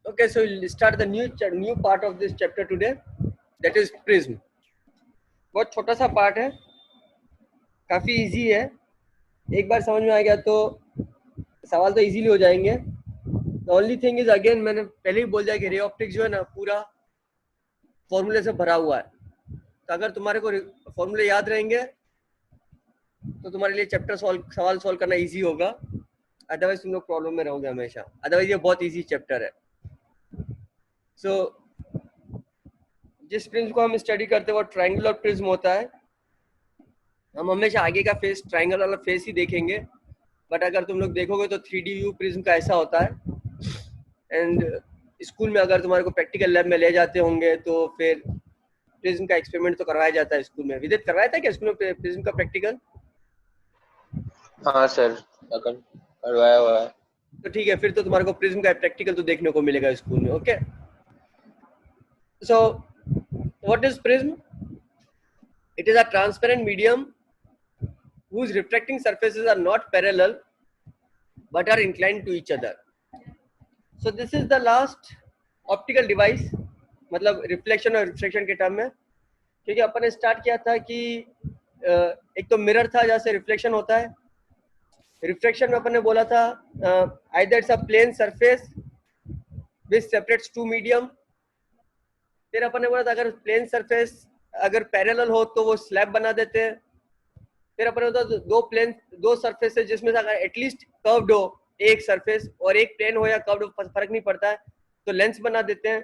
Okay, so we'll start the new part of this chapter today, that is prism. बहुत छोटा सा part है, काफ़ी इजी है. एक बार समझ में आ गया तो सवाल तो इजीली हो जाएंगे. The only thing is, again मैंने पहले ही बोल दिया कि रे ऑप्टिक्स जो है ना पूरा फॉर्मूले से भरा हुआ है. तो अगर तुम्हारे को फॉर्मूले याद रहेंगे तो तुम्हारे लिए सवाल सॉल्व करना इजी होगा. अदरवाइज तुम लोग प्रॉब्लम में रहोगे हमेशा. अदरवाइज ये बहुत इजी चैप्टर है. सो जिस प्रिज्म को हम स्टडी करते हैं वो ट्रायंगुलर प्रिज्म होता है. हम हमेशा आगे का फेस ट्रायंगल वाला फेस ही देखेंगे, बट अगर तुम लोग देखोगे तो 3D व्यू प्रिज्म का ऐसा होता है. एंड स्कूल में अगर तुम्हारे को प्रैक्टिकल लैब में ले जाते होंगे तो फिर प्रिज्म का एक्सपेरिमेंट तो करवाया जाता है स्कूल में. विदित करवाया था क्या स्कूल में प्रिज्म का प्रैक्टिकल? हाँ सर, करवाया हुआ है. तो ठीक है, फिर तो तुम्हारे को प्रिज्म का प्रैक्टिकल तो देखने को मिलेगा स्कूल में. Okay, so what is prism? It is a transparent medium whose refracting surfaces are not parallel but are inclined to each other. So this is the last optical device, मतलब reflection और refraction के term में. क्योंकि अपन ने start किया था कि एक तो मिरर था जहाँ से रिफ्लेक्शन होता है. रिफ्लेक्शन में अपन ने बोला था either it's a plane surface which separates two medium. फिर अपन ने बोला था अगर प्लेन सरफेस अगर पैरेलल हो तो वो स्लैब बना देते हैं. फिर अपन होता दो सरफेस है जिसमें से अगर एटलीस्ट कर्व्ड हो एक सरफेस और एक प्लेन हो या कर्व्ड हो फर्क नहीं पड़ता है तो लेंस बना देते हैं.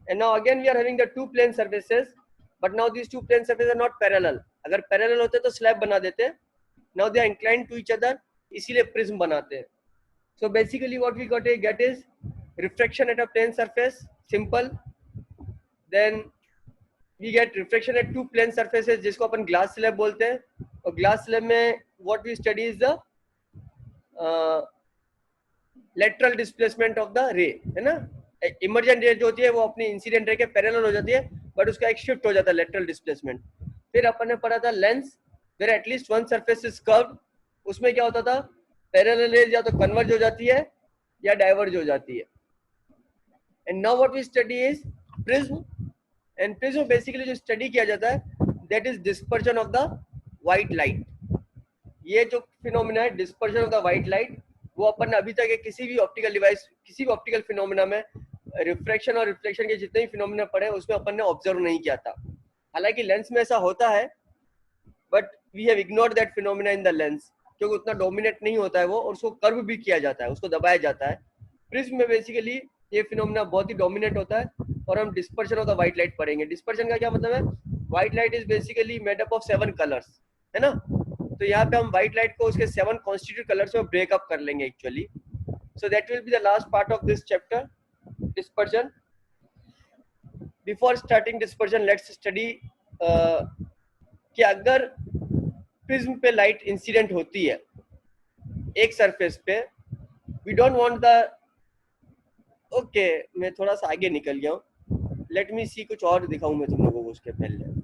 And now again we are having the two plane surfaces, but now these two plane surfaces are not parallel. अगर पैरेलल होते तो स्लैब बना देते हैं. Now they are inclined to each other, इसीलिए प्रिज्म बनाते हैं. So basically what we get is refraction at a plane surface, simple. Then we get reflection at two plane surfaces जिसको अपन ग्लास स्लैब बोलते हैं. और ग्लास स्लैब में what we study is the lateral displacement of the ray, है ना. Emergent रे जो होती है वो अपनी इंसिडेंट रे के पैरेलल हो जाती है, बट उसका एक शिफ्ट हो जाता है लेटरल डिस्प्लेसमेंट. फिर अपन ने पढ़ा था lens where at least one surface is curved. उसमें क्या होता था, पैरेलल रेज या तो कन्वर्ज हो जाती है या डाइवर्ज हो जाती है. And now what we study is prism. And prism basically जो स्टडी किया जाता है that is dispersion of the white light. ये जो फिनोमिना है dispersion of the white light, वो अपन ने अभी तक किसी भी ऑप्टिकल डिवाइस किसी भी ऑप्टिकल फिनोमिना में रिफ्रैक्शन और रिफ्लेक्शन के जितने भी फिनोमिना पढ़े उसमें अपन ने ऑब्जर्व नहीं किया था. हालांकि लेंस में ऐसा होता है, but we have ignored that phenomena in the lens क्योंकि उतना डोमिनेट नहीं होता है वो, और उसको कर्व भी किया जाता है, उसको दबाया जाता है. प्रिज्म में बेसिकली ये फिनोमिना बहुत ही डोमिनेट होता है. और हम dispersion of the white light पढ़ेंगे. डिस्पर्शन का क्या मतलब है? White light is basically made up of 7 colours, है ना. तो यहाँ पे हम व्हाइट लाइट को उसके 7 कॉन्स्टिट्यूट कलर्स में ब्रेकअप कर लेंगे actually. So that will be the last part of this chapter, dispersion. Before starting dispersion let's study कि अगर प्रिज्म पे लाइट इंसिडेंट होती है एक सरफेस पे, we don't want the, okay मैं थोड़ा सा आगे निकल गया हूँ. लेट मी सी, कुछ और दिखाऊं मैं तुम लोगों को उसके पहले.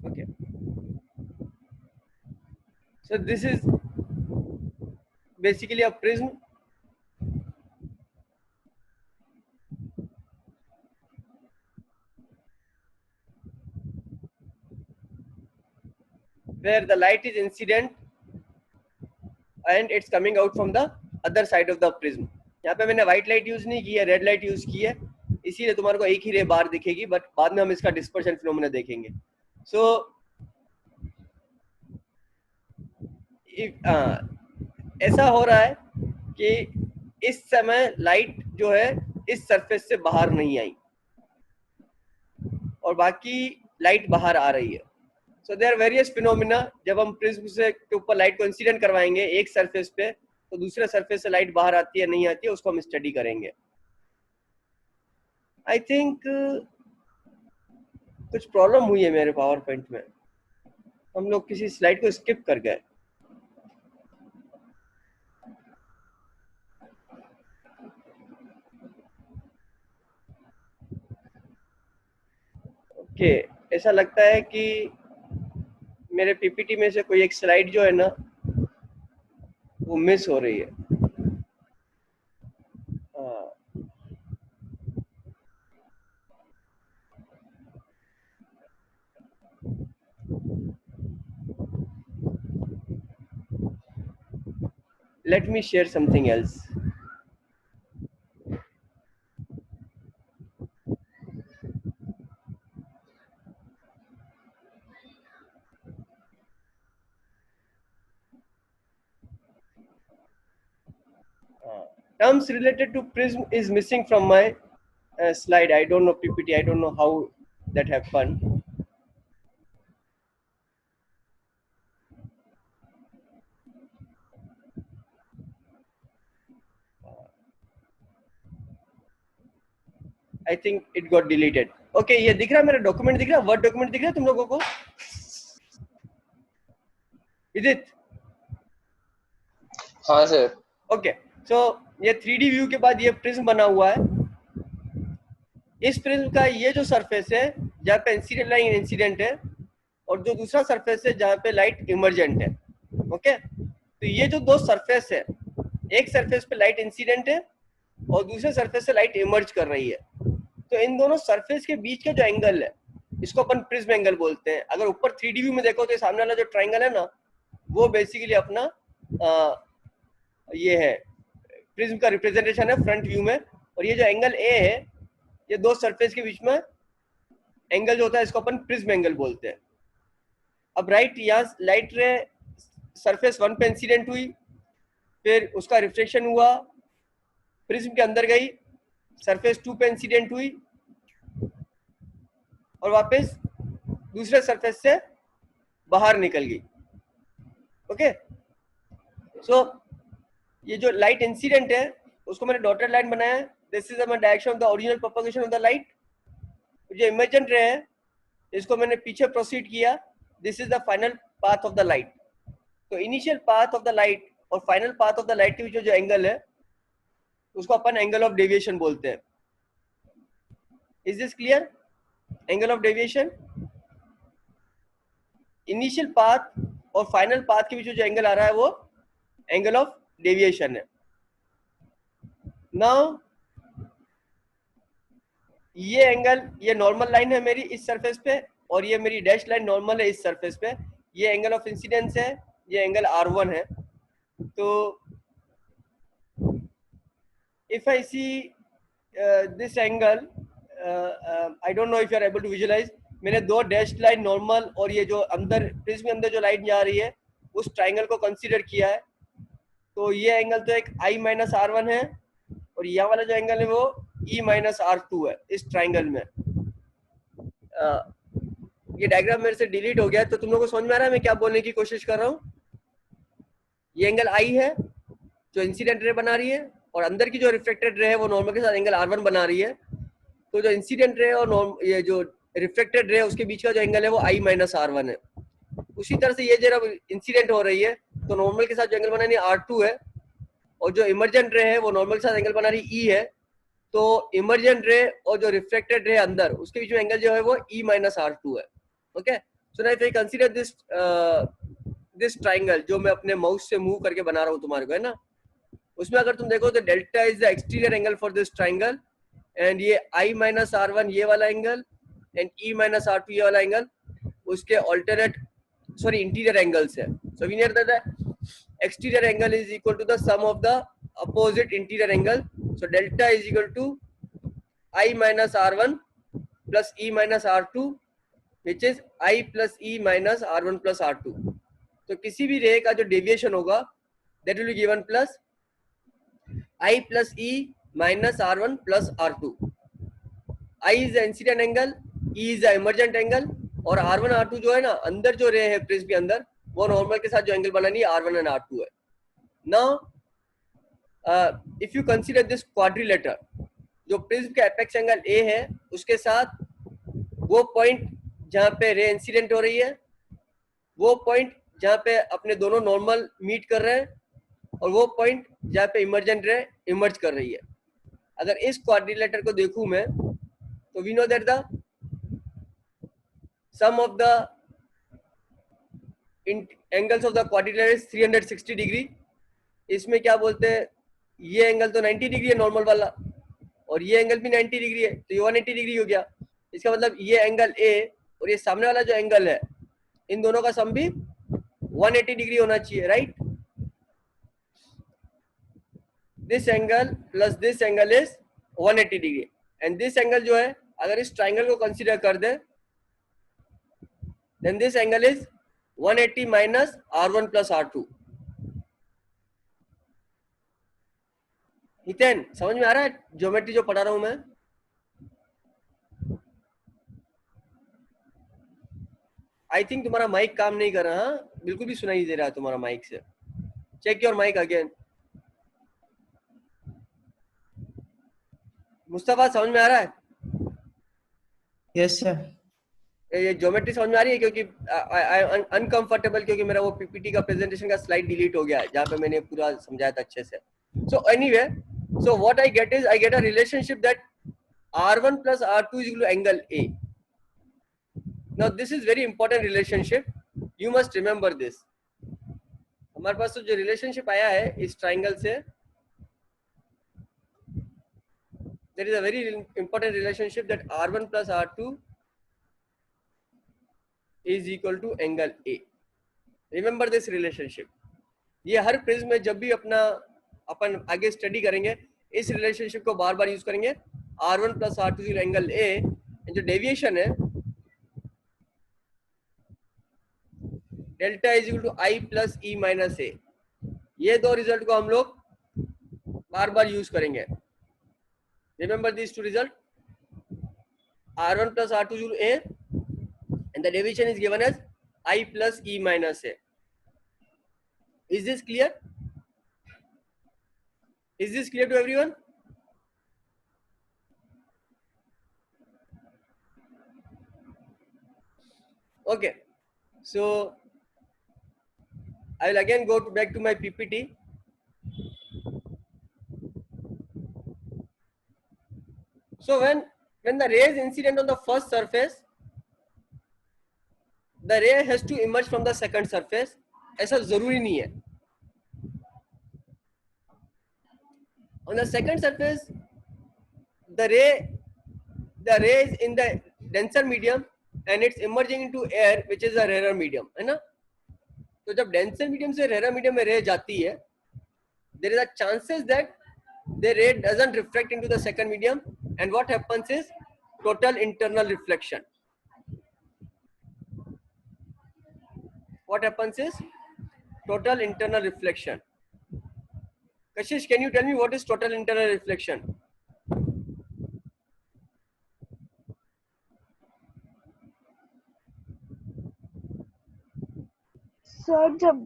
Okay, so this is basically a prism. Where the light is incident and it's coming out from the other side of the prism. यहाँ पे मैंने व्हाइट लाइट यूज नहीं की है, रेड लाइट यूज की है, इसीलिए तुम्हारे को एक ही रे बार दिखेगी, बट बाद में हम इसका डिस्पर्शन फिनोमेना देखेंगे. सो ऐसा हो रहा है कि इस समय लाइट जो है इस सरफेस से बाहर नहीं आई और बाकी लाइट बाहर आ रही है. So there various phenomena. जब हम प्रिज्म से के ऊपर लाइट को इंसिडेंट करवाएंगे एक सरफेस पे तो दूसरे सरफेस से लाइट बाहर आती है नहीं आती है, उसको हम स्टडी करेंगे. आई थिंक कुछ प्रॉब्लम हुई है मेरे पावर पॉइंट में. हम लोग किसी स्लाइड को स्किप कर गए। ओके, ऐसा लगता है कि मेरे पीपीटी में से कोई एक स्लाइड जो है ना वो मिस हो रही है। Let me share something else. Terms related to prism is missing from my slide. I don't know PPT. I don't know how that happened. I think it got deleted. Okay, ये दिख रहा है, मेरा document दिख रहा है, word document दिख रहा है तुम लोगों को? विदित? हाँ सर। ओके, सो ये 3D व्यू के बाद ये प्रिज्म बना हुआ है। इस प्रिज्म का ये जो सरफेस है जहाँ पे इंसिडेंट लाइन इंसिडेंट है, और जो दूसरा सरफेस है जहाँ पे लाइट इमर्जेंट है। ओके, तो ये जो दो सरफेस है, एक सरफेस पे लाइट इंसिडेंट है और दूसरे सरफेस से लाइट इमर्ज कर रही है, तो इन दोनों सरफेस के बीच का जो एंगल है इसको अपन प्रिज्म एंगल बोलते हैं। अगर ऊपर 3D व्यू में देखो तो सामने वाला जो ट्राइंगल है ना वो बेसिकली अपना ये है प्रिज्म का रिप्रेजेंटेशन है फ्रंट व्यू में, और ये जो एंगल ए है ये दो सरफेस के बीच में एंगल जो होता है इसको अपन प्रिज्म एंगल बोलते हैं। अब राइट, यहाँ लाइट रे सरफेस 1 पे इंसिडेंट हुई, फिर उसका रिफ्लेक्शन हुआ, प्रिज्म के अंदर गई, सरफेस 2 पे इंसिडेंट हुई और वापस दूसरे सरफेस से बाहर निकल गई। ओके, सो ये जो लाइट इंसिडेंट है उसको मैंने डॉटेड लाइन बनाया है। This is the direction of the original propagation of the light. जो इमर्जेंट रे है इसको मैंने पीछे प्रोसीड किया। This is the final path of the light. तो initial path of the light और final path of the light के बीच जो एंगल है उसको अपन एंगल ऑफ डेविएशन बोलते हैं। Is this clear? Angle of deviation, initial path और फाइनल पाथ के बीच जो एंगल आ रहा है वो एंगल ऑफ डेविएशन है। नाउ ये एंगल, ये नॉर्मल लाइन है मेरी इस सरफेस पे, और ये मेरी डैश लाइन नॉर्मल है इस सरफेस पे। ये एंगल ऑफ इंसिडेंस है, ये एंगल R1 है। तो if I see this angle, I don't know if you are able to visualize, मैंने दो डैश लाइन नॉर्मल और ये जो अंदर प्रिज्म के अंदर जो लाइट जा रही है उस ट्राइंगल को कंसीडर किया है। तो ये एंगल तो एक I माइनस R1 है, और यहाँ वाला जो एंगल है वो E माइनस R2 है इस ट्राइंगल में। ये डायग्राम मेरे से डिलीट हो गया, तो तुम लोगों को समझ में आ रहा है मैं क्या बोलने की कोशिश कर रहा हूँ? ये एंगल I है जो इंसिडेंट रे बना रही है, और अंदर की जो रिफ्लेक्टेड रे है वो नॉर्मल के साथ एंगल R1 बना रही है। तो जो इंसिडेंट रे और ये जो रिफ्लेक्टेड रे है उसके बीच का जो एंगल है वो I माइनस R1 है। उसी तरह से ये जब इंसिडेंट हो रही है तो नॉर्मल के साथ जो एंगल बना रही है R2 है, और जो इमर्जेंट रे है वो नॉर्मल के साथ एंगल बना रही E है। तो इमर्जेंट रे और जो रिफ्लेक्टेड रे अंदर उसके बीच में एंगल जो है वो E माइनस R2 है। Okay, so now if I consider this triangle जो मैं अपने माउस से मूव करके बना रहा हूँ तुम्हारे को, है ना, उसमें अगर तुम देखो तो delta is the exterior angle for this triangle, and ये I माइनस R1 ये वाला angle and E minus R2 ये वाला एंगल उसके ऑल्टरनेट इंटीरियर एंगल्स है। So we know that the exterior angle is equal to the sum of the opposite interior angle. So delta is equal to I minus R1 plus E minus R2 which is I plus E minus R1 plus R2। तो किसी भी ray का जो deviation होगा that will be given plus I plus E minus R1 plus R2। I is the incident angle, E is the emergent angle, और R1 R2 जो है ना अंदर जो रे है प्रिज्म के अंदर वो नॉर्मल के साथ जो एंगल बनानी है R1 एंड R2 है। Now if you consider this quadrilateral, जो प्रिज्म का एपेक्स एंगल A है उसके साथ वो पॉइंट जहां पे रे इंसिडेंट हो रही है वो पॉइंट जहाँ पे अपने दोनों नॉर्मल मीट कर रहे हैं और वो पॉइंट जहाँ पे इमर्जेंट रे इमर्ज कर रही है। अगर इस क्वाड्रिलेटर को देखूं मैं तो we know that the sum of the angles of the quadrilateral is 360 degree. इसमें क्या बोलते हैं, ये एंगल तो 90 डिग्री है नॉर्मल वाला और ये एंगल भी 90 डिग्री है, तो ये 180 डिग्री हो गया। इसका मतलब ये एंगल ए और ये सामने वाला जो एंगल है, इन दोनों का सम भी 180 डिग्री होना चाहिए, right. This angle plus this angle is 180 degree and this angle जो है, अगर इस ट्राइंगल को कंसीडर कर दे, then this angle is 180 minus r1 plus r2। Hiten, समझ में आ रहा है ज्योमेट्री जो पढ़ा रहा हूं मैं? आई थिंक तुम्हारा माइक काम नहीं कर रहा, बिल्कुल भी सुनाई दे रहा है तुम्हारा माइक से। Check your mic again. Mustafa, समझ में आ रहा है? Yes sir. ये ज्योमेट्री समझ में आ रही है? क्योंकि अनकंफर्टेबल, क्योंकि मेरा वो पीपीटी का प्रेजेंटेशन का स्लाइड डिलीट हो गया है जहाँ पे मैंने पूरा समझाया था अच्छे से। So anyway, so what I get is, I get a relationship that r1 plus r2 is equal to angle A. Now this is very important relationship, you must remember this. हमारे पास तो जो रिलेशनशिप आया है इस triangle से, there is a very important relationship that r1 plus r2 is equal to angle A. Remember this relationship. ये हर prism में जब भी अपन आगे स्टडी करेंगे इस रिलेशनशिप को बार बार यूज करेंगे। r1 plus r2 is angle A, जो डेविएशन है delta is equal to I plus E minus A. ये दो रिजल्ट को हम लोग बार बार यूज करेंगे। Remember this two result, r1 plus r2 is a and the deviation is given as I plus e minus a. Is this clear? Is this clear to everyone? Okay, so I will again go back to my PPT. So when the ray is incident on the first surface, the ray has to emerge from the second surface. ऐसा जरूरी नहीं है। On the second surface, the ray is in the denser medium and it's emerging into air, which is a rarer medium, है ना? तो जब denser medium से rarer medium में ray जाती है, there is a chances that the ray doesn't refract into the second medium, and what happens is total internal reflection. What happens is total internal reflection. Kashish, can you tell me what is total internal reflection? Sir जब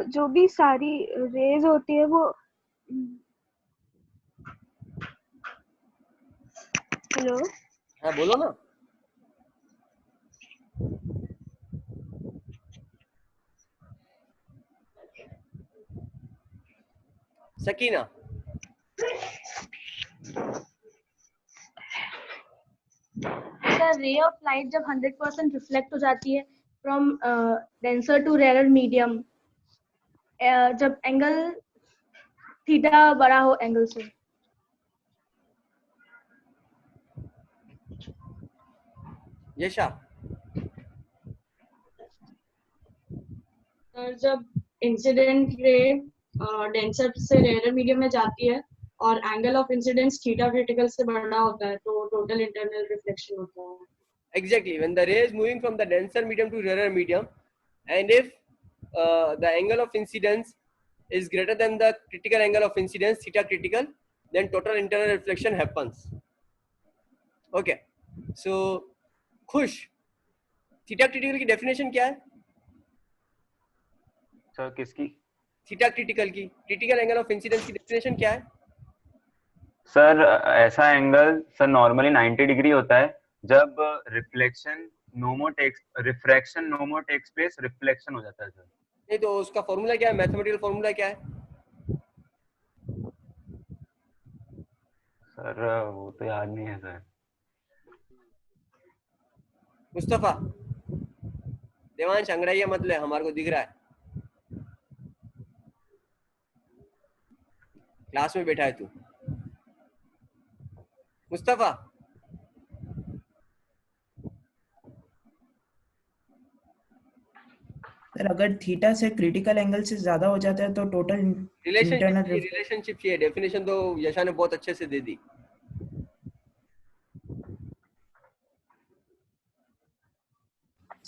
जो भी सारी raise होती है वो, hello, हाँ बोलो ना। Sakina, sir ray of light जब 100% रिफ्लेक्ट हो जाती है from denser to rare medium, जब एंगल थीटा बड़ा हो एंगल से। यशा, सर जब इंसिडेंट रे डेंसर से रेयर मीडियम में जाती है और angle of incidence theta critical से बड़ा होता है तो टोटल इंटरनल रिफ्लेक्शन होता है। exactly, when the ray is moving from the denser medium to rarer medium, and if the angle of incidence is greater than the critical angle of incidence, theta critical, then total internal reflection happens. Okay, so खुश, theta critical की definition क्या है? Sir किसकी? Theta critical की, critical angle of incidence की definition क्या है? Sir ऐसा एंगल सर नॉर्मली 90 डिग्री होता है जब रिफ्रैक्शन नोमो टेक्स प्लेस, रिफ्लेक्शन हो जाता है सर। नहीं तो उसका फॉर्मूला क्या है, मैथमेटिकल फॉर्मूला क्या है? सर वो तो याद नहीं है सर। मुस्तफा, देवांश अंग्रेजी मत ले, हमारे को दिख रहा है क्लास में बैठा है तू। मुस्तफा, सर अगर थीटा से क्रिटिकल एंगल से ज्यादा हो जाता है तो टोटल इंटरनल रिलेशनशिप चाहिए, डेफिनेशन तो यशा ने बहुत अच्छे से दे दी।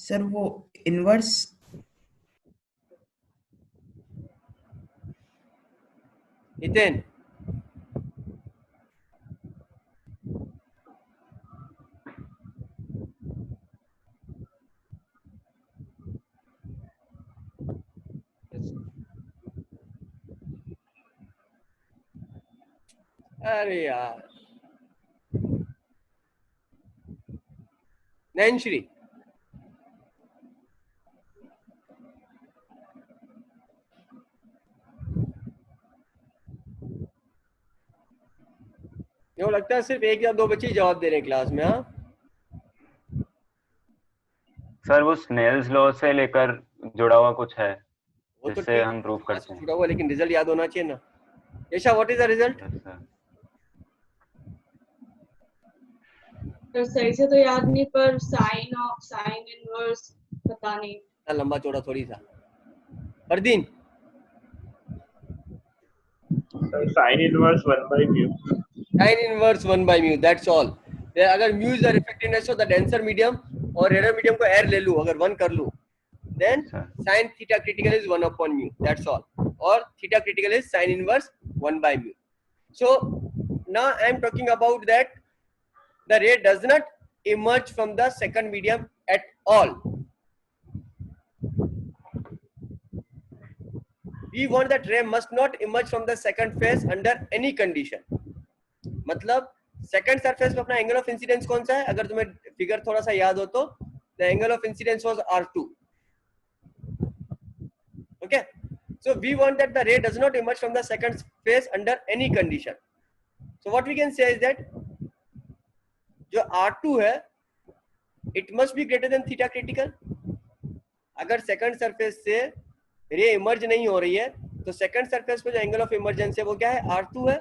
सर वो इनवर्स नितिन, अरे यार, नैनश्री, यो लगता है सिर्फ एक या दो बच्चे ही जवाब दे रहे हैं क्लास में। हाँ सर वो स्नेल्स लॉ से लेकर जुड़ा हुआ कुछ है वो तो जिससे ठीक हम प्रूव करते हैं। छूटा हुआ, लेकिन रिजल्ट याद होना चाहिए ना। Yasha, what is the result? Yes sir. तो सही से तो याद नहीं, पर साइन इनवर्स पता नहीं। इतना लंबा चौड़ा थोड़ी था। Fardeen, sine inverse 1 by mu. sin inverse 1 by mu, that's all। अगर mu is the refractiveness of the denser medium और rarer medium को air ले लूं, अगर 1 कर लूं, then sin theta critical is 1 upon mu, that's all। और theta critical is sin inverse 1 by mu। So now I am talking about that the ray does not emerge from the second medium at all। We want that ray must not emerge from the second phase under any condition। मतलब second surface पे अपना angle of incidence कौन सा है? अगर तुम्हें figure थोड़ा सा याद हो तो the angle of incidence was R2। Okay, so we want that the ray does not emerge from the second phase under any condition। So what we can say is that जो R2 है it must be greater than theta critical। अगर second surface से रे emerge नहीं हो रही है तो सेकंड सरफेस पे जो एंगल ऑफ इमर्जेंस है वो क्या है? R2 है,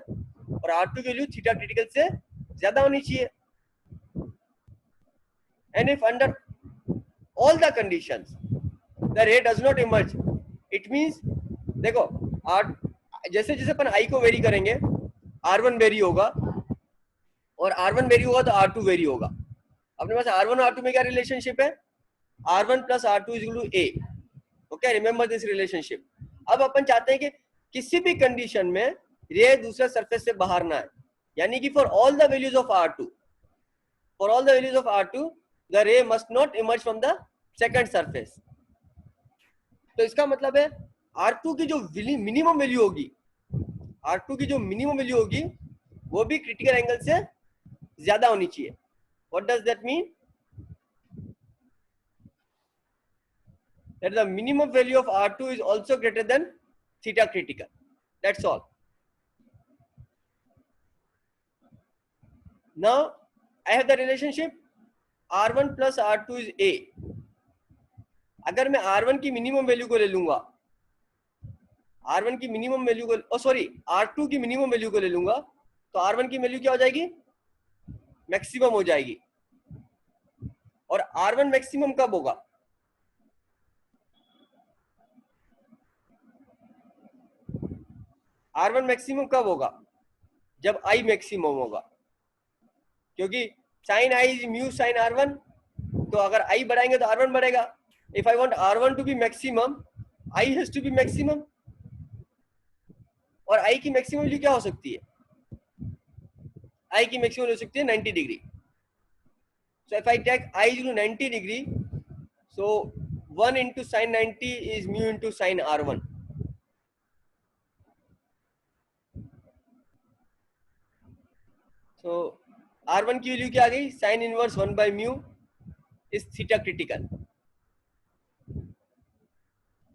और R2 की वैल्यू थीटा क्रिटिकल से ज्यादा होनी चाहिए। And if under all the conditions the रे does not emerge, it means देखो जैसे जैसे अपन I को वेरी करेंगे R1 वेरी होगा, और R1 वेरी होगा तो R2 वेरी होगा। अपने पास R1 और R2 में क्या रिलेशनशिप है? R1 plus R2 is equal to A। Okay, remember this relationship. अब अपन चाहते हैं कि किसी भी कंडीशन में रे दूसरे सरफेस से बाहर ना आए, यानी कि for all the values of R2, for all the values of R2 the ray must not emerge from the second surface. तो इसका मतलब है R2 की जो मिनिमम वैल्यू होगी, R2 की जो मिनिमम वैल्यू होगी वो भी क्रिटिकल एंगल से ज्यादा होनी चाहिए। What does that mean? That the minimum value of R2 is also greater than theta critical, that's all। Now I have the relationship R1 plus R2 is A। अगर मैं R1 की minimum value को ले लूंगा, R1 की minimum value को sorry R2 की minimum value को ले लूंगा तो R1 की वैल्यू क्या हो जाएगी? मैक्सिमम हो जाएगी। और R1 मैक्सिमम कब होगा? R1 मैक्सिमम कब होगा? जब I मैक्सिमम होगा, क्योंकि sin I is mu sin R1, तो अगर I बढ़ाएंगे तो R1 बढ़ेगा। If I want R1 to be maximum, I has to be maximum। और I की मैक्सिमम वैल्यू क्या हो सकती है? I की मैक्सिमम हो सकती है 90 degree. So if I take I is to 90 degree, so 1 into sin 90 is mu into sin R1। तो R1 की वैल्यू क्या आ गई, sine inverse 1 by mu is theta critical.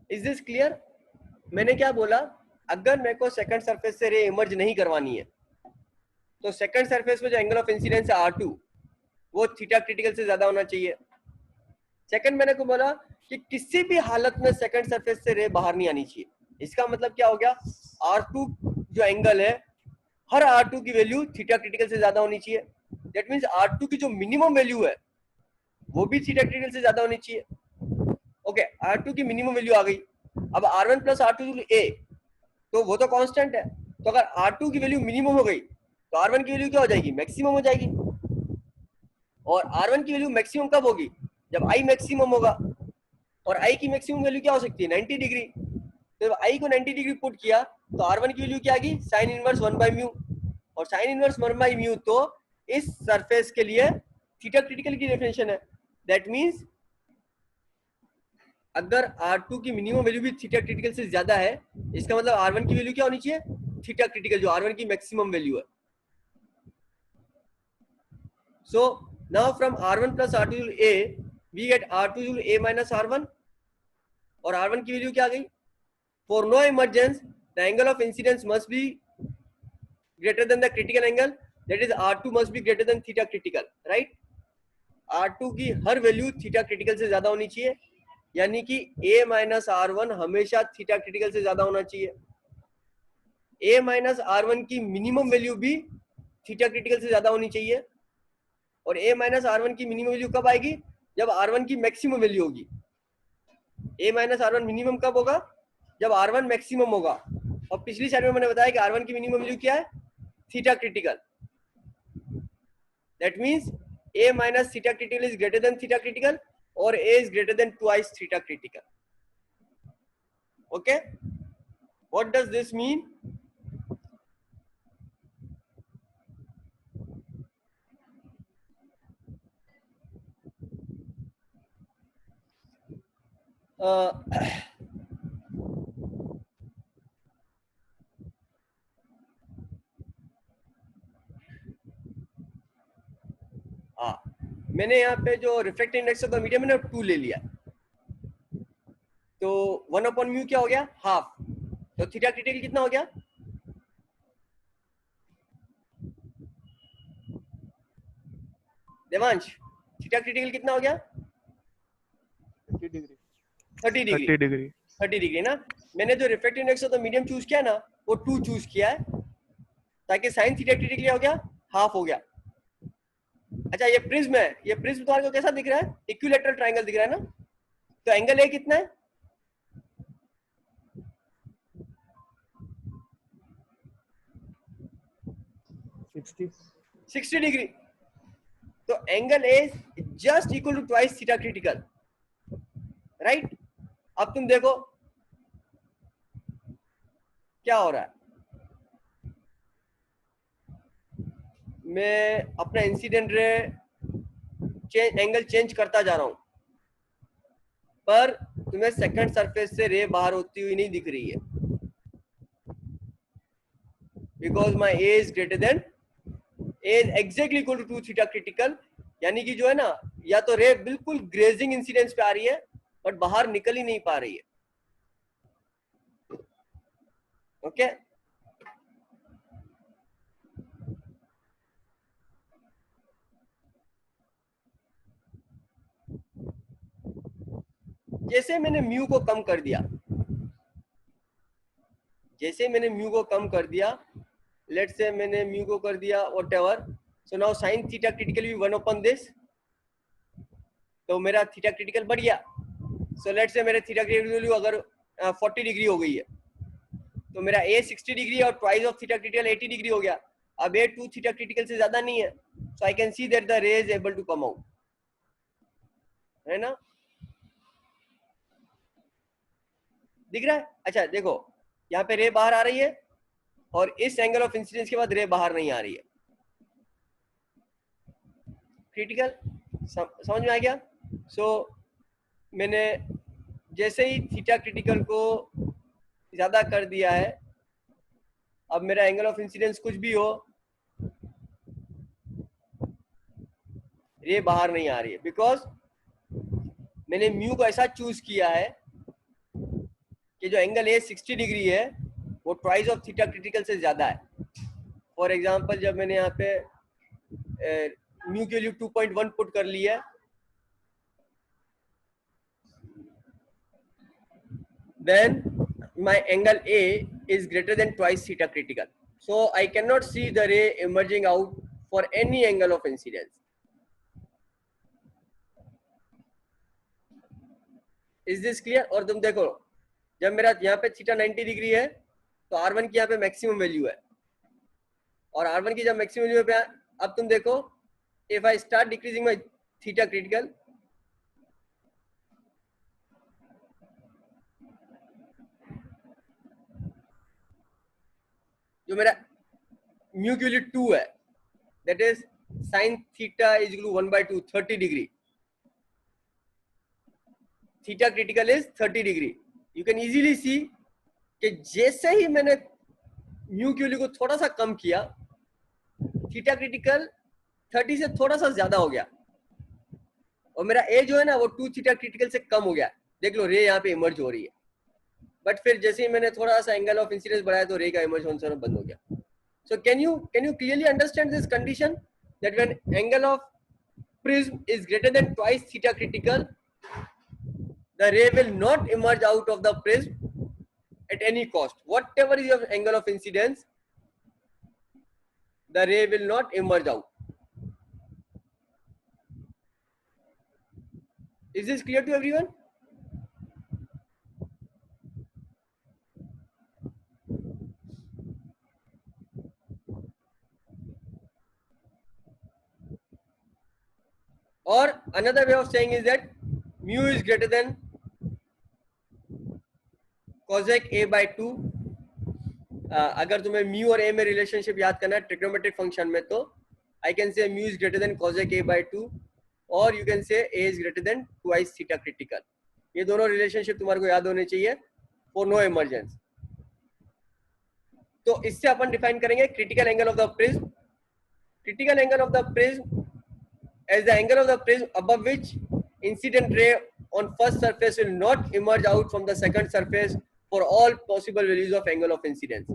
Is this clear? मैंने क्या बोला, अगर मेरे को सेकंड सरफेस से रे इमर्ज नहीं करवानी है तो सेकंड सरफेस में जो एंगल ऑफ इंसिडेंस है R2 वो थीटा क्रिटिकल से ज्यादा होना चाहिए। सेकंड मैंने को बोला कि किसी भी हालत में सेकंड सरफेस से रे बाहर नहीं आनी चाहिए। इसका मतलब क्या हो गया, R2 जो एंगल है हर R2 की वैल्यू थीटा क्रिटिकल से ज्यादा होनी चाहिए। दैट मींस R2 की जो मिनिमम वैल्यू है वो भी थीटा क्रिटिकल से ज्यादा होनी चाहिए। ओके, R2 की मिनिमम वैल्यू आ गई। अब R1 प्लस R2 a, तो वो तो कांस्टेंट है, तो अगर R2 की वैल्यू मिनिमम हो गई तो R1 की वैल्यू क्या हो जाएगी, मैक्सिमम हो जाएगी। और R1 की वैल्यू मैक्सिमम कब होगी, जब I मैक्सिमम होगा। और I की मैक्सिमम वैल्यू क्या हो सकती है, 90 डिग्री। तो जब I को 90 डिग्री पुट किया तो R1 की वैल्यू क्या आ गई, साइन इनवर्स 1 बाय म्यू। और साइन इनवर्स 1 बाय म्यू तो इस सरफेस के लिए थीटा क्रिटिकल की डेफिनेशन है। दैट मींस अगर R2 की मिनिमम वैल्यू भी थीटा क्रिटिकल से ज्यादा है, इसका मतलब R1 की वैल्यू क्या होनी चाहिए, थीटा क्रिटिकल, जो R1 की मैक्सिमम वैल्यू है। So now from R1 plus R2 a we get R2 a minus R1, और R1 की वैल्यू क्या आ गई, for no emergence the angle of incidence must be greater than the critical angle, that is R2 must be greater than theta critical, right. R2 की हर value theta critical से ज्यादा होनी चाहिए, यानी कि a माइनस R1 हमेशा theta critical से ज्यादा होना चाहिए। a माइनस R1 की मिनिमम वैल्यू भी थीटा क्रिटिकल से ज्यादा होनी चाहिए। और a माइनस R1 की मिनिमम वैल्यू कब आएगी, जब R1 की मैक्सिमम वैल्यू होगी। a माइनस R1 मिनिमम कब होगा, जब R1 मैक्सिमम होगा। और पिछली साइड में मैंने बताया कि R1 की मिनिमम वैल्यू क्या है, theta critical. That means a minus theta critical is greater than theta critical, और a is greater than twice theta critical. Okay, what does this mean? मैंने यहाँ पे जो refractive index of the medium है ना 2 ले लिया, तो 1/म्यू क्या हो गया, हाफ। तो थीटा क्रिटिकल कितना हो गया, देवांश, थीटा क्रिटिकल कितना हो गया, 30 डिग्री ना। मैंने जो refractive index of the medium choose किया ना वो 2 चूज किया है, ताकि साइन थीटा क्रिटिकल हो गया, हाफ हो गया। अच्छा, ये प्रिज्म है, ये प्रिज्म तुम्हारे को कैसा दिख रहा है, इक्विलैटरल ट्रायंगल दिख रहा है ना। तो एंगल ए कितना है, 60 डिग्री। तो angle A just equal to twice theta critical, right. अब तुम देखो क्या हो रहा है, मैं अपना इंसिडेंट रे एंगल चेंज करता जा रहा हूं, पर तुम्हें सेकंड सरफेस से रे बाहर होती हुई नहीं दिख रही है, because my A is greater than, A is exactly equal to 2 theta critical. यानी कि जो है ना, या तो रे बिल्कुल ग्रेजिंग इंसिडेंस पे आ रही है बट बाहर निकल ही नहीं पा रही है। ओके, जैसे मैंने म्यू को कम कर दिया, लेट्स से मैंने म्यू को कर दिया whatever, so now sine theta critical भी 1/दिस, तो मेरा थीटा क्रिटिकल बढ़ गया। सो लेट्स से मेरे थीटा क्रिटिकल वैल्यू अगर 40 डिग्री हो गई है, तो मेरा a 60 डिग्री और twice of theta critical 80 degree हो गया। अब a 2 थीटा क्रिटिकल से ज्यादा नहीं है, so I can see that the ray is able to come out, है ना, दिख रहा है। अच्छा देखो, यहाँ पे रे बाहर आ रही है और इस एंगल ऑफ इंसिडेंस के बाद रे बाहर नहीं आ रही है। क्रिटिकल समझ में आ गया। सो मैंने जैसे ही थीटा क्रिटिकल को ज्यादा कर दिया है, अब मेरा एंगल ऑफ इंसिडेंस कुछ भी हो, रे बाहर नहीं आ रही है, बिकॉज मैंने म्यू को ऐसा चूज किया है कि जो एंगल ए 60 डिग्री है वो ट्वाइस ऑफ थीटा क्रिटिकल से ज्यादा है. फॉर एग्जांपल जब मैंने यहाँ पे म्यू के लिए 2.1 पुट कर लिया है, then my angle A is greater than twice theta critical. So I cannot see the ray emerging out for any angle of incidence. Is this clear? और तुम देखो जब मेरा यहाँ पे थीटा 90 डिग्री है तो R1 की यहाँ पे मैक्सिमम वैल्यू है, और R1 की जब मैक्सिमम वैल्यू पे अब तुम देखो if I start decreasing my theta critical, जो मेरा म्यू की वैल्यू 2 है, that is sine theta is equal to 1/2 30 degree. Theta critical is 30 degree. You can easily see कि जैसे ही मैंने म्यू की वैल्यू को थोड़ा सा कम किया, थीटा क्रिटिकल 30 से थोड़ा सा ज्यादा हो गया, और मेरा ए जो है ना वो 2 थीटा क्रिटिकल से कम हो गया. देख लो रे यहाँ पे इमर्ज हो रही है, बट फिर जैसे ही मैंने थोड़ा सा एंगल ऑफ इंसिडेंस बढ़ाया तो रे का इमर्ज होना बंद हो गया. So can you clearly understand this condition that when angle of prism is greater then twice theta critical, the रे will not emerge out of the prism at any cost. Whatever is your angle of incidence, the ray will not emerge out. Is this clear to everyone? Or another way of saying is that mu is greater than cosec a by 2. अगर तुम्हें mu और ए में relationship याद करना है trigonometric function में, तो I can say mu is greater then cosec a by 2, और you can say a is greater then twice theta critical. ये दोनों रिलेशनशिप तुम्हारे को याद होने चाहिए फॉर नो इमर्जेंस. तो इससे अपन डिफाइन करेंगे critical angle of the prism. Critical angle of the prism as the angle of the prism above which incident ray on first surface will not emerge out from the second surface for all possible values of angle of incidence.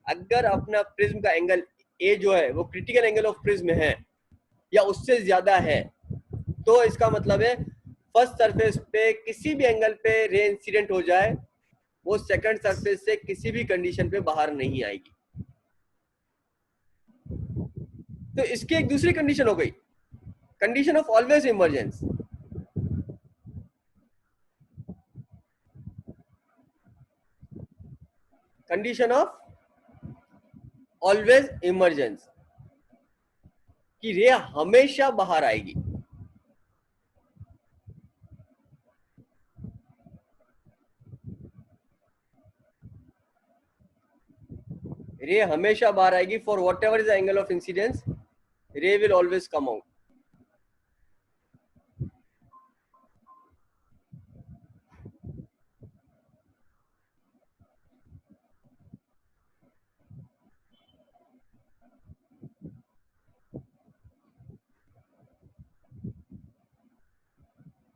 अगर अपना prism का angle A जो है वो critical angle of prism है या उससे ज्यादा है, तो इसका मतलब है फर्स्ट सरफेस पे किसी भी एंगल पे रे इंसिडेंट हो जाए, वो सेकंड सरफेस से किसी भी कंडीशन पे बाहर नहीं आएगी. तो इसकी एक दूसरी कंडीशन हो गई, condition of always emergence. Condition of always emergence कि रे हमेशा बाहर आएगी. रे हमेशा बाहर आएगी for whatever is the angle of incidence, ray will always come out.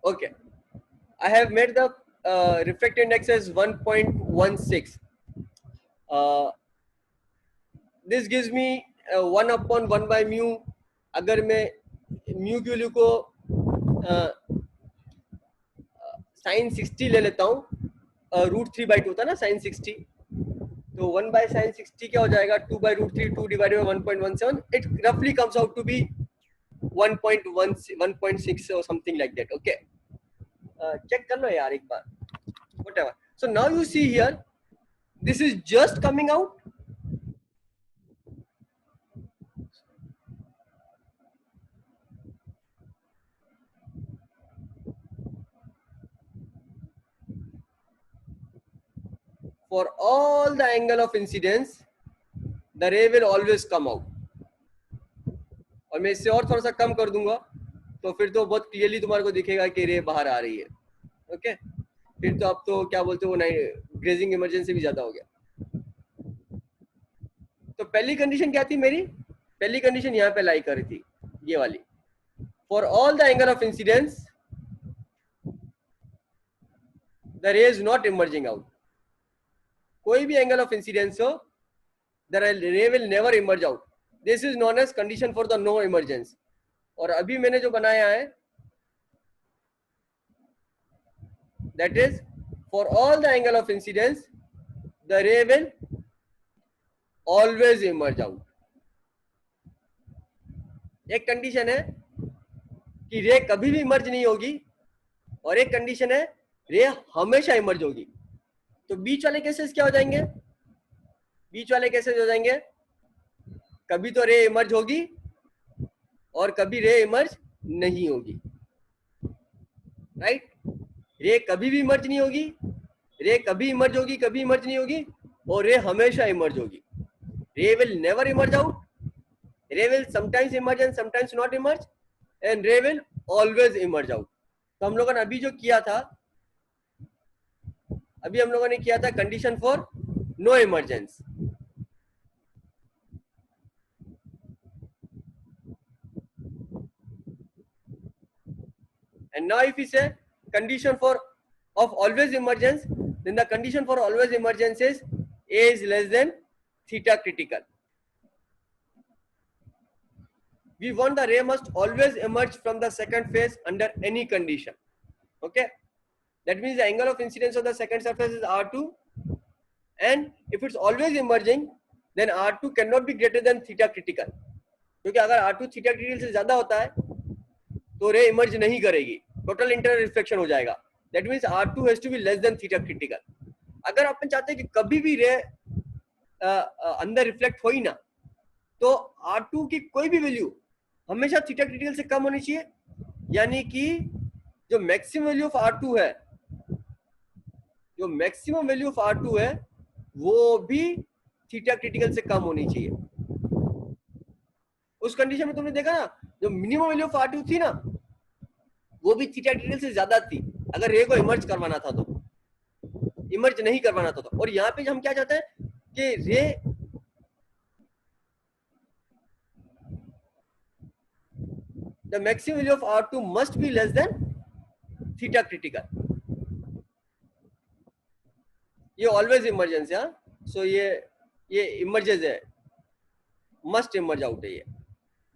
Okay, I have made the refractive index as 1.16. This gives me 1/1 by mu. अगर मैं म्यू की वैल्यू को sin 60 ले लेता हूँ, √3/2 था ना sin 60, तो 1 by sin 60 क्या हो जाएगा, 2/√3, 2 divided by 1.17. It roughly comes out to be 1.6 or something like that. Okay, check कर लो यार एक बार. Whatever. So now you see here, this is just coming out. For all the angle of incidence, the ray will always come out. और मैं इससे और थोड़ा सा कम कर दूंगा तो फिर तो बहुत क्लियरली तुम्हारे को दिखेगा कि रे बाहर आ रही है. ओके, फिर तो अब तो क्या बोलते हो, ग्रेजिंग इमरजेंसी भी ज्यादा हो गया. तो पहली कंडीशन क्या थी मेरी? पहली कंडीशन यहाँ पे लाई कर रही थी, ये वाली. for all the angle of incidence the ray is not emerging out. कोई भी angle of incidence हो, the ray will never emerge out. This is known as condition for the no emergence. और अभी मैंने जो बनाया है that is for all the angle of incidence the ray will always emerge out. एक condition है कि रे कभी भी इमर्ज नहीं होगी और एक कंडीशन है रे हमेशा इमर्ज होगी. तो बीच वाले केसेस क्या हो जाएंगे? बीच वाले केसेस हो जाएंगे कभी तो रे इमर्ज होगी और कभी रे इमर्ज नहीं होगी. राइट? रे कभी भी इमर्ज नहीं होगी, रे कभी इमर्ज होगी, कभी इमर्ज नहीं होगी, और रे हमेशा इमर्ज होगी. रे विल नेवर इमर्ज आउट, रे will sometimes emerge and sometimes not emerge, and रे विल ऑलवेज इमर्ज आउट. तो हम लोगों ने अभी जो किया था, अभी हम लोगों ने किया था condition for no emergence. And now if we say condition for of always emergence, then the condition for always emergence is A is less than theta critical. We want the ray must always emerge from the second phase under any condition. Okay, that means the angle of incidence of the second surface is R2, and if it's always emerging, then R2 cannot be greater than theta critical. क्योंकि अगर R2 theta critical से ज्यादा होता है तो रे emerge नहीं करेगी, टोटल इंटरनल रिफ्लेक्शन हो जाएगा. That means R2 has to be less than theta critical. अगर अपन चाहते हैं कि कभी भी रे अंदर रिफ्लेक्ट हो ही ना, तो R2 की कोई भी वैल्यू हमेशा थीटा क्रिटिकल से कम होनी चाहिए. यानी कि जो मैक्सिमम वैल्यू ऑफ R2 है, जो मैक्सिमम वैल्यू ऑफ R2 है वो भी थीटा क्रिटिकल से कम होनी चाहिए. उस कंडीशन में तुमने देखा ना, जो मिनिमम वैल्यू ऑफ R2 थी ना, वो भी थीटा क्रिटिकल से ज्यादा थी अगर रे को इमर्ज करवाना था तो. इमर्ज नहीं करवाना था तो. और यहाँ पे हम क्या चाहते हैं कि रे the maximum value of R2 must B less than theta critical. ये ऑलवेज इमर्जेंस है. सो ये इमर्जेज है, मस्ट इमर्ज आउट है. ये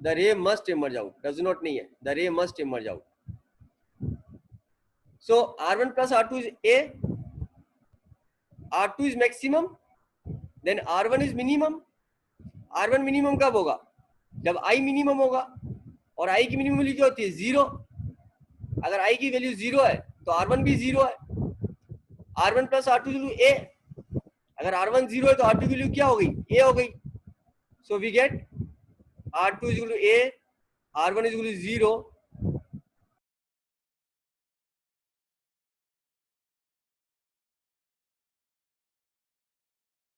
the ray must emerge out, does not नहीं है, the ray must emerge out. So R1 plus R2 is A, R2 is maximum, then R1 is minimum. R1 minimum कब होगा? जब I minimum होगा. और I की मिनिमम वैल्यू क्या होती है? 0. अगर I की वैल्यू 0 है तो R1 भी 0 है. R1 plus R2 is equal to A. अगर R1 0 है तो R2 की वैल्यू क्या हो गई? A हो गई. So we get R2 is equal to A, R1 is equal to 0.